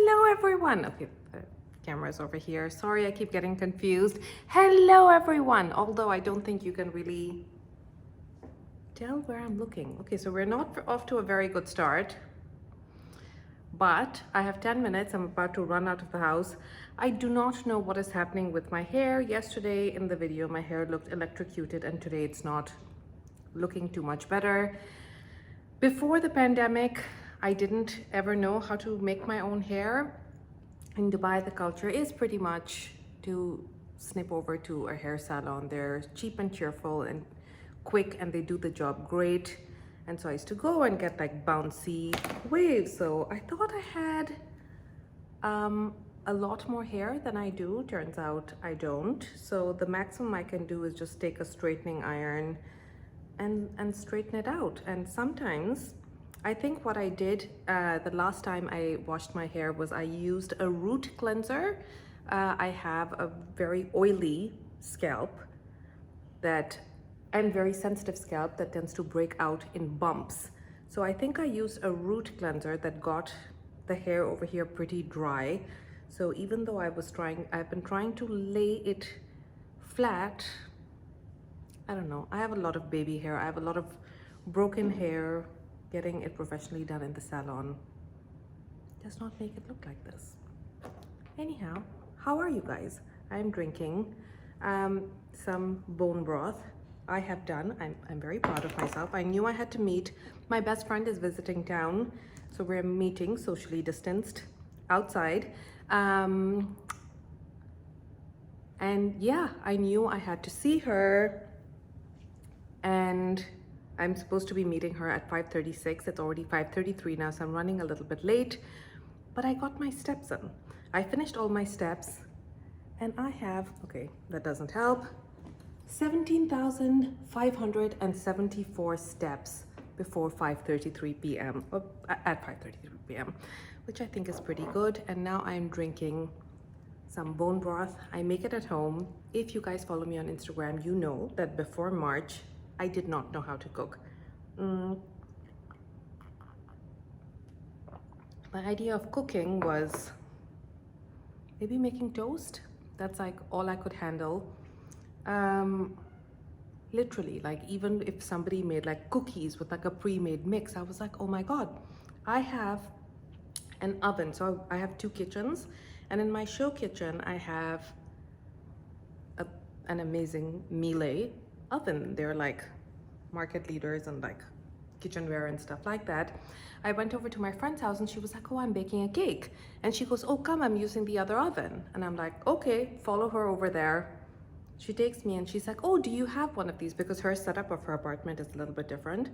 Hello everyone. Okay, the camera's over here. Sorry, I keep getting confused. Hello everyone. Although I don't think you can really tell where I'm looking. Okay, so we're not off to a very good start, but I have 10 minutes. I'm about to run out of the house. I do not know what is happening with my hair. Yesterday in the video, my hair looked electrocuted, and today it's not looking too much better. Before the pandemic, I didn't ever know how to make my own hair. In Dubai, the culture is pretty much to snip over to a hair salon. They're cheap and cheerful and quick, and they do the job great. And so I used to go and get like bouncy waves. So I thought I had a lot more hair than I do. Turns out I don't. So the maximum I can do is just take a straightening iron and straighten it out. And sometimes I think what I did the last time I washed my hair was I used a root cleanser. I have a very oily scalp and very sensitive scalp that tends to break out in bumps. So I think I used a root cleanser that got the hair over here pretty dry. So even though I've been trying to lay it flat, I don't know, I have a lot of baby hair, I have a lot of broken hair. Getting it professionally done in the salon does not make it look like this. Anyhow, how are you guys? I'm drinking some bone broth. I have done, I'm very proud of myself. I knew I had to meet. My best friend is visiting town, so we're meeting socially distanced outside. And yeah, I knew I had to see her, and I'm supposed to be meeting her at 5:36. It's already 5:33 now, so I'm running a little bit late, but I got my steps in. I finished all my steps, and I have, okay, that doesn't help, 17,574 steps before 5:33 p.m. At 5:33 p.m., which I think is pretty good. And now I'm drinking some bone broth. I make it at home. If you guys follow me on Instagram, you know that before March, I did not know how to cook. My idea of cooking was maybe making toast. That's like all I could handle. Literally, like even if somebody made like cookies with like a pre-made mix, I was like, oh my God, I have an oven. So I have two kitchens, and in my show kitchen, I have an amazing Miele oven. They're like market leaders and like kitchenware and stuff like that. I went over to my friend's house and she was like, oh, I'm baking a cake. And she goes, oh, come, I'm using the other oven. And I'm like, okay, follow her over there. She takes me and she's like, oh, do you have one of these? Because her setup of her apartment is a little bit different.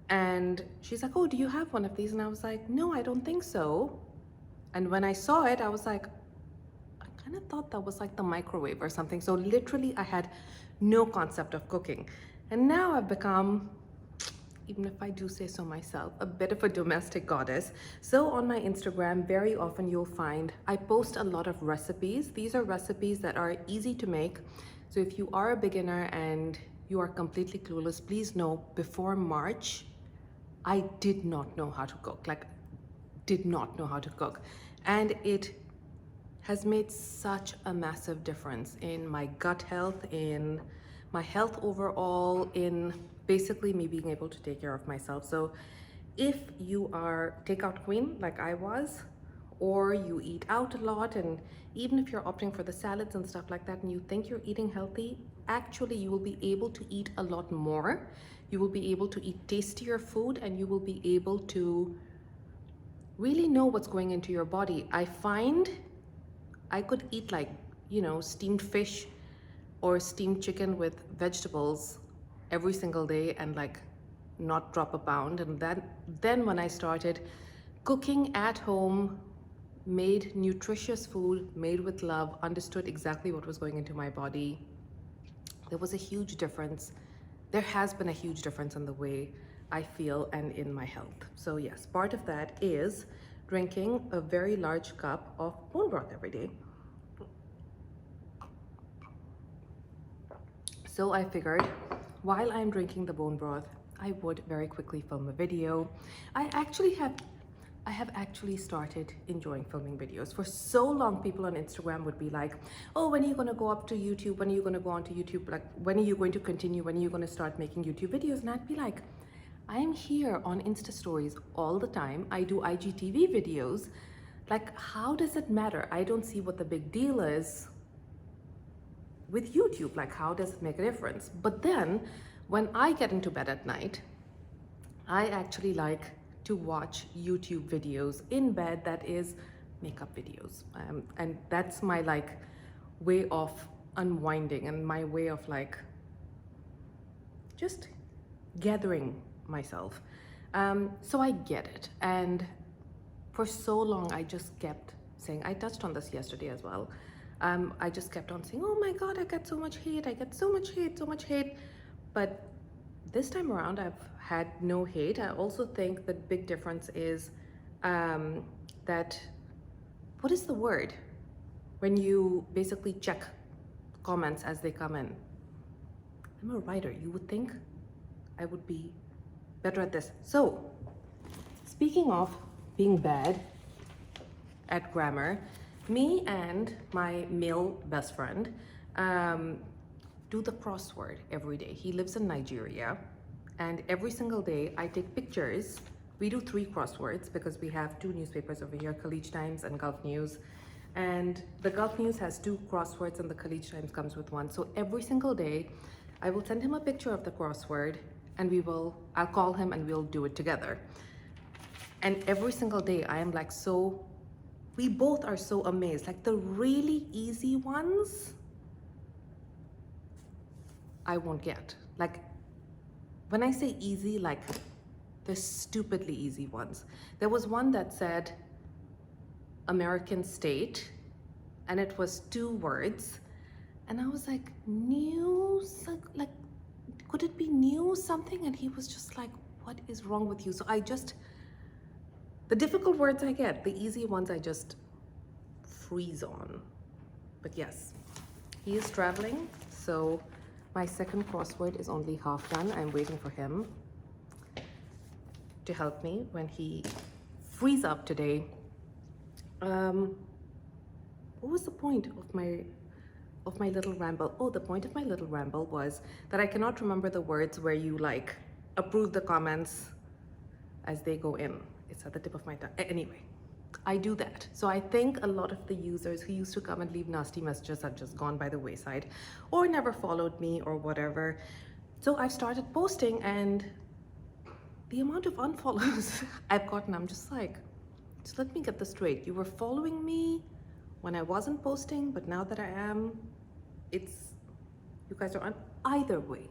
And she's like, oh, do you have one of these? And I was like, no, I don't think so. And when I saw it, I was like, I kind of thought that was like the microwave or something. So literally I had no concept of cooking. And now I've become, even if I do say so myself, a bit of a domestic goddess. So on my Instagram, very often you'll find I post a lot of recipes. These are recipes that are easy to make. So if you are a beginner and you are completely clueless, please know before March, I did not know how to cook, like did not know how to cook. And it has made such a massive difference in my gut health, in my health overall, in basically me being able to take care of myself. So if you are takeout queen like I was, or you eat out a lot, and even if you're opting for the salads and stuff like that and you think you're eating healthy, actually you will be able to eat a lot more. You will be able to eat tastier food, and you will be able to really know what's going into your body. I find I could eat like, you know, steamed fish or steamed chicken with vegetables every single day and like not drop a pound. And then when I started cooking at home, made nutritious food, made with love, understood exactly what was going into my body, there was a huge difference. There has been a huge difference in the way I feel and in my health. So yes, part of that is drinking a very large cup of bone broth every day. So I figured while I'm drinking the bone broth, I would very quickly film a video. I actually have I have actually started enjoying filming videos. For so long, people on Instagram would be like, oh, when are you going to go up to YouTube? When are you going to go onto YouTube? Like, when are you going to continue? When are you going to start making YouTube videos? And I'd be like, I'm here on Insta stories all the time. I do IGTV videos. Like, how does it matter? I don't see what the big deal is with YouTube. Like, how does it make a difference? But then when I get into bed at night, I actually like to watch YouTube videos in bed, that is makeup videos. And that's my like way of unwinding and my way of like just gathering myself. So I get it. And for so long, I just kept saying, I touched on this yesterday as well. I just kept on saying, oh my God, I get so much hate. I get so much hate, so much hate. But this time around, I've had no hate. I also think the big difference is that, what is the word? When you basically check comments as they come in. I'm a writer. You would think I would be better at this. So, speaking of being bad at grammar, me and my male best friend do the crossword every day. He lives in Nigeria, and every single day I take pictures. We do 3 crosswords because we have 2 newspapers over here, Khaleej Times and Gulf News. And the Gulf News has 2 crosswords and the Khaleej Times comes with 1. So every single day I will send him a picture of the crossword and I'll call him and we'll do it together. And every single day I am like we both are so amazed. Like the really easy ones, I won't get. Like when I say easy, like the stupidly easy ones. There was one that said American state and it was 2 words. And I was like, news, like, could it be new something? And he was just like, what is wrong with you? So the difficult words I get, the easy ones I just freeze on. But yes, he is traveling. So my second crossword is only half done. I'm waiting for him to help me when he frees up today. What was the point of my little ramble? Oh, the point of my little ramble was that I cannot remember the words where you like approve the comments as they go in. It's at the tip of my tongue. Anyway, I do that. So I think a lot of the users who used to come and leave nasty messages have just gone by the wayside or never followed me or whatever. So I've started posting, and the amount of unfollows I've gotten, I'm just like, so let me get this straight. You were following me when I wasn't posting, but now that I am, you guys are on. Either way,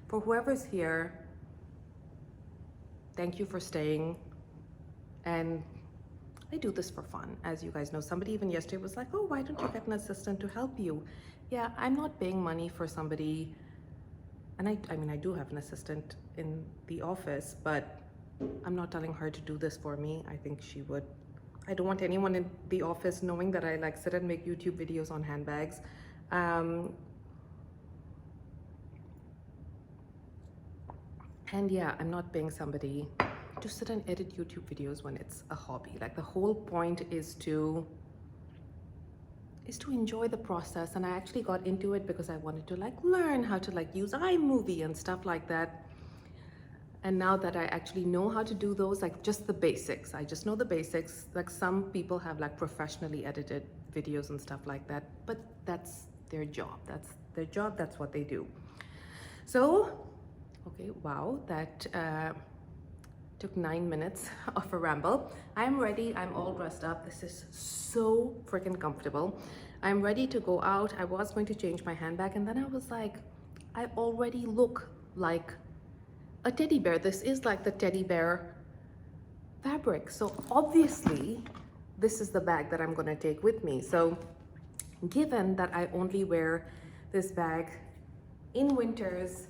for whoever's here, thank you for staying. And I do this for fun. As you guys know, somebody even yesterday was like, oh, why don't you get an assistant to help you? Yeah, I'm not paying money for somebody. And I mean, I do have an assistant in the office, but I'm not telling her to do this for me. I think she would. I don't want anyone in the office knowing that I like sit and make YouTube videos on handbags. And yeah, I'm not paying somebody to sit and edit YouTube videos when it's a hobby. Like the whole point is to enjoy the process. And I actually got into it because I wanted to like learn how to like use iMovie and stuff like that. And now that I actually know how to do those, like just the basics, I just know the basics. Like some people have like professionally edited videos and stuff like that, but that's their job. That's their job, that's what they do. So, okay, wow, that took 9 minutes of a ramble. I'm ready, I'm all dressed up. This is so freaking comfortable. I'm ready to go out. I was going to change my handbag and then I was like, I already look like a teddy bear. This is like the teddy bear fabric. So obviously this is the bag that I'm gonna take with me. So given that I only wear this bag in winters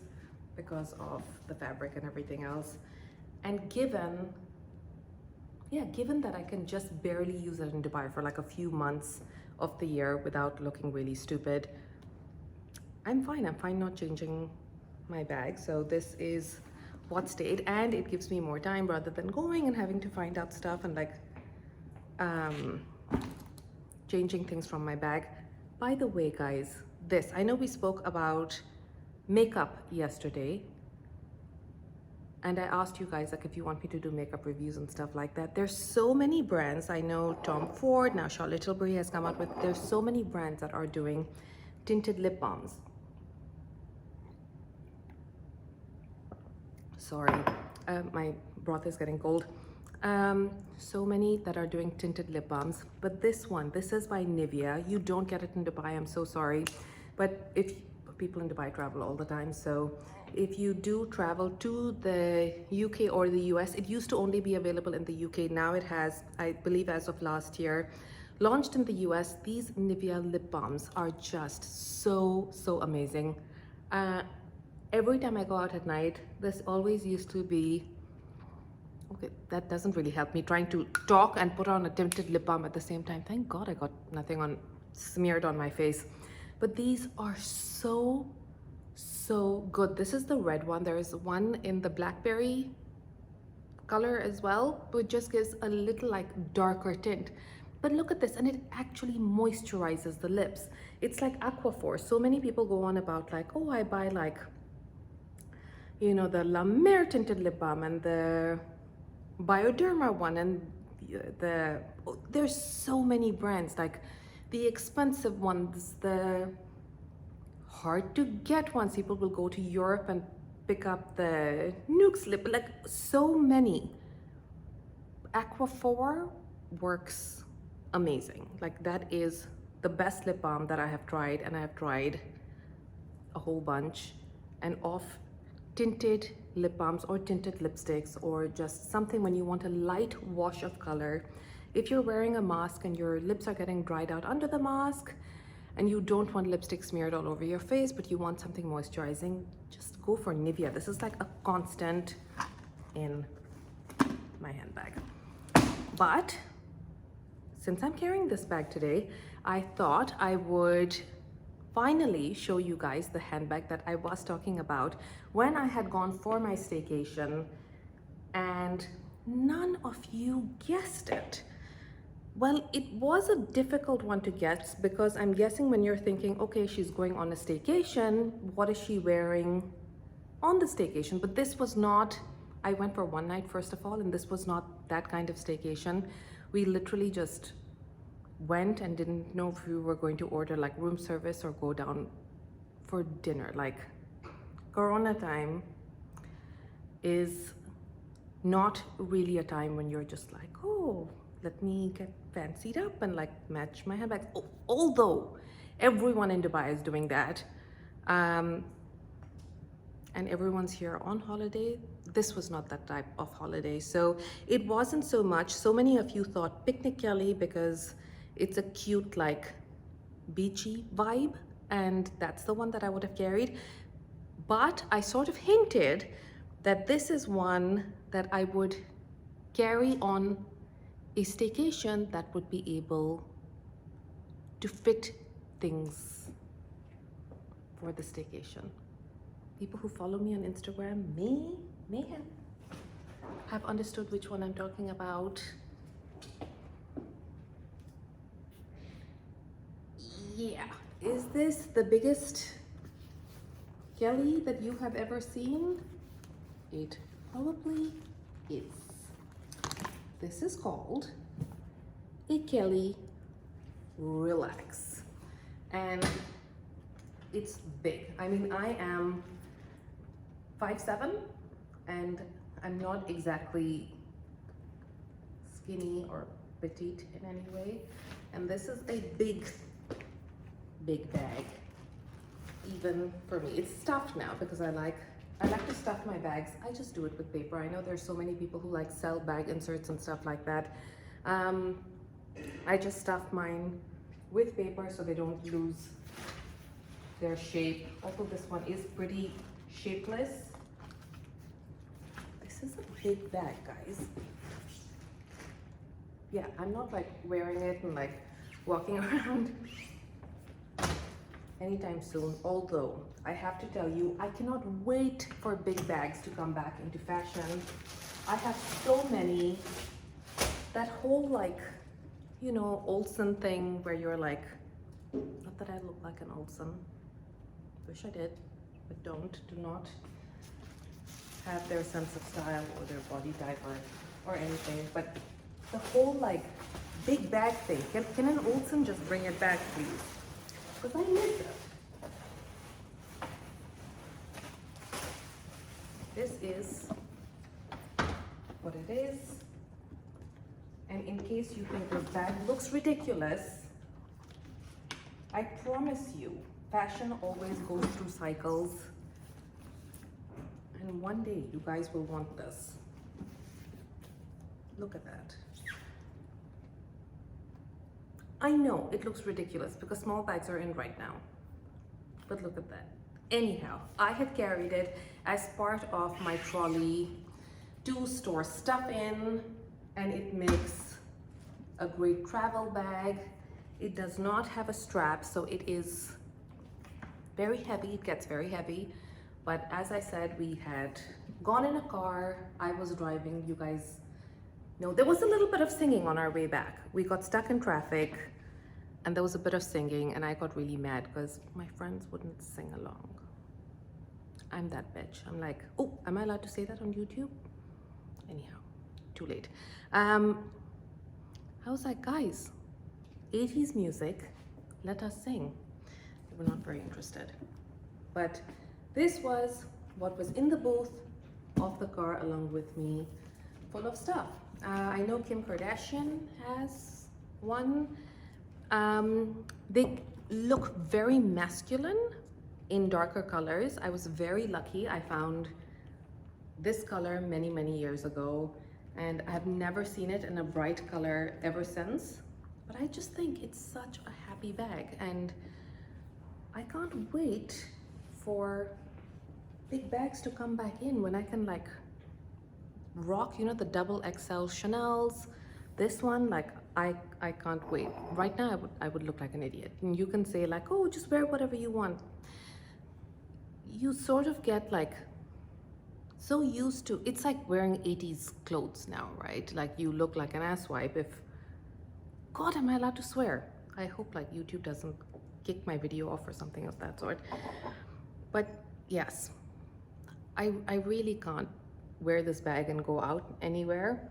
because of the fabric and everything else, and given that I can just barely use it in Dubai for like a few months of the year without looking really stupid, I'm fine not changing my bag. So this is what stayed, and it gives me more time rather than going and having to find out stuff and like changing things from my bag. By the way, guys, this, I know we spoke about makeup yesterday, and I asked you guys like if you want me to do makeup reviews and stuff like that. There's so many brands. I know Tom Ford, now Charlotte Tilbury has come out with, there's so many brands that are doing tinted lip balms. Sorry, my broth is getting cold. So many that are doing tinted lip balms, but this one, this is by Nivea. You don't get it in Dubai, I'm so sorry. But if people in Dubai travel all the time, so if you do travel to the UK or the US, it used to only be available in the UK. Now it has, I believe as of last year, launched in the US. These Nivea lip balms are just so amazing. Every time I go out at night, this always used to be, okay, that doesn't really help me trying to talk and put on a tinted lip balm at the same time. Thank God I got nothing on smeared on my face. But these are so good. This is the red one. There is one in the blackberry color as well, which just gives a little like darker tint. But look at this, and it actually moisturizes the lips. It's like Aquaphor. So many people go on about like, oh, I buy like, you know, the La Mer tinted lip balm and the Bioderma one, and there's so many brands, like the expensive ones, the hard to get ones. People will go to Europe and pick up the Nuxe lip, like so many. Aquaphor works amazing. Like that is the best lip balm that I have tried, and I have tried a whole bunch. And of tinted lip balms or tinted lipsticks, or just something when you want a light wash of color, if you're wearing a mask and your lips are getting dried out under the mask and you don't want lipstick smeared all over your face but you want something moisturizing, just go for Nivea. This is like a constant in my handbag. But since I'm carrying this bag today, I thought I would finally show you guys the handbag that I was talking about when I had gone for my staycation, and none of you guessed it. Well, it was a difficult one to guess, because I'm guessing when you're thinking, okay, she's going on a staycation, what is she wearing on the staycation? But this was not, I went for one night first of all, and this was not that kind of staycation. We literally just went and didn't know if we were going to order like room service or go down for dinner. Like, Corona time is not really a time when you're just like, oh, let me get fancied up and like match my handbags. Although everyone in Dubai is doing that, and everyone's here on holiday. This was not that type of holiday, so it wasn't so much. So many of you thought picnic Kelly because it's a cute like beachy vibe, and that's the one that I would have carried. But I sort of hinted that this is one that I would carry on a staycation that would be able to fit things for the staycation. People who follow me on Instagram may have understood which one I'm talking about. Yeah, is this the biggest Kelly that you have ever seen? It probably is. This is called a Kelly Relax, and it's big. I mean, I am 5'7", and I'm not exactly skinny or petite in any way, and this is a big bag, even for me. It's stuffed now because I like to stuff my bags. I just do it with paper. I know there's so many people who like sell bag inserts and stuff like that. I just stuff mine with paper so they don't lose their shape. Although this one is pretty shapeless. This is a big bag, guys. Yeah, I'm not like wearing it and like walking around anytime soon. Although I have to tell you, I cannot wait for big bags to come back into fashion. I have so many. That whole like, you know, Olsen thing where you're like, not that I look like an Olsen. Wish I did, but don't. Do not have their sense of style or their body type or anything. But the whole like big bag thing, can an Olsen just bring it back, please? Because I miss it. This is what it is. And in case you think this bag looks ridiculous, I promise you, fashion always goes through cycles. And one day you guys will want this. Look at that. I know it looks ridiculous because small bags are in right now. But look at that. Anyhow, I had carried it as part of my trolley to store stuff in, and it makes a great travel bag. It does not have a strap, so it is very heavy. It gets very heavy. But as I said, we had gone in a car. I was driving. You guys know there was a little bit of singing on our way back. We got stuck in traffic and there was a bit of singing, and I got really mad because my friends wouldn't sing along. I'm that bitch. I'm like, oh, am I allowed to say that on YouTube? Anyhow, too late. I was like, guys, 80s music, let us sing. They were not very interested. But this was what was in the booth of the car along with me, full of stuff. I know Kim Kardashian has one. They look very masculine in darker colors. I was very lucky. I found this color many, many years ago, and I have never seen it in a bright color ever since. But I just think it's such a happy bag, and I can't wait for big bags to come back in when I can like rock, you know, the double XL Chanel's. This one, like, I can't wait. Right now I would look like an idiot, and you can say like, oh, just wear whatever you want. You sort of get like so used to, it's like wearing 80s clothes now, right? Like you look like an asswipe. If, God, am I allowed to swear? I hope like YouTube doesn't kick my video off or something of that sort. But yes, I really can't wear this bag and go out anywhere.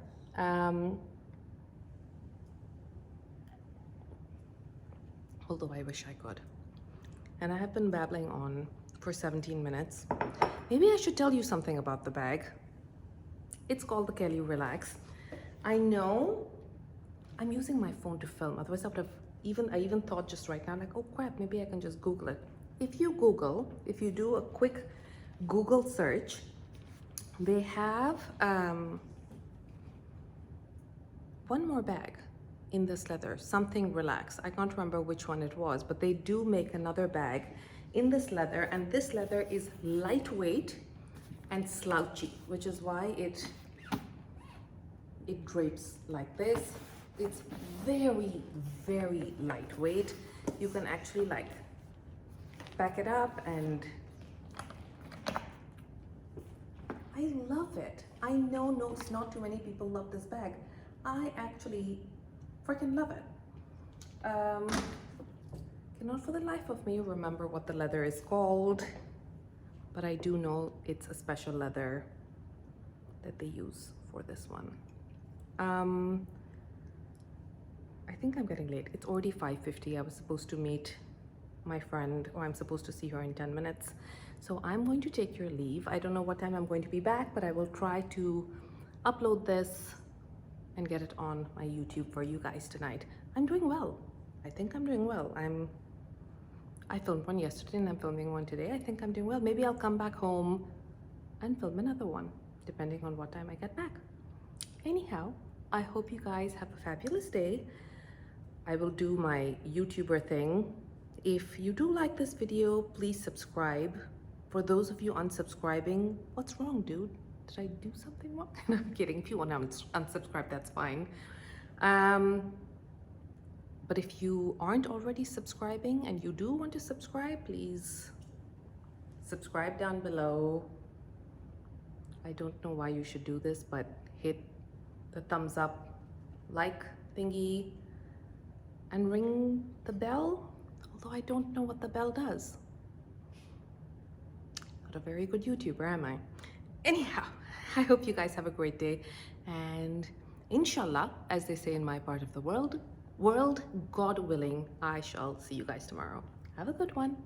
Although I wish I could. And I have been babbling on for 17 minutes. Maybe I should tell you something about the bag. It's called the Kelly Relax. I know I'm using my phone to film, otherwise I would have I even thought just right now, like, oh crap, maybe I can just Google it. If you do a quick Google search, they have one more bag in this leather, something Relax. I can't remember which one it was, but they do make another bag in this leather, and this leather is lightweight and slouchy, which is why it drapes like this. It's very, very lightweight. You can actually like pack it up, and I love it. I know not too many people love this bag. I actually freaking love it. Cannot for the life of me remember what the leather is called, but I do know it's a special leather that they use for this one. I think I'm getting late. It's already 5:50. I was supposed to meet my friend, or I'm supposed to see her in 10 minutes. So I'm going to take your leave. I don't know what time I'm going to be back, but I will try to upload this and get it on my YouTube for you guys tonight. I'm doing well. I think I'm doing well. I filmed one yesterday and I'm filming one today. I think I'm doing well. Maybe I'll come back home and film another one, depending on what time I get back. Anyhow, I hope you guys have a fabulous day. I will do my YouTuber thing. If you do like this video, please subscribe. For those of you unsubscribing, what's wrong, dude? Did I do something wrong? I'm kidding. If you want to unsubscribe, that's fine. But if you aren't already subscribing and you do want to subscribe, please subscribe down below. I don't know why you should do this, but hit the thumbs up, like thingy, and ring the bell, although I don't know what the bell does. Not a very good YouTuber, am I? Anyhow, I hope you guys have a great day, and inshallah, as they say in my part of the world, God willing, I shall see you guys tomorrow. Have a good one.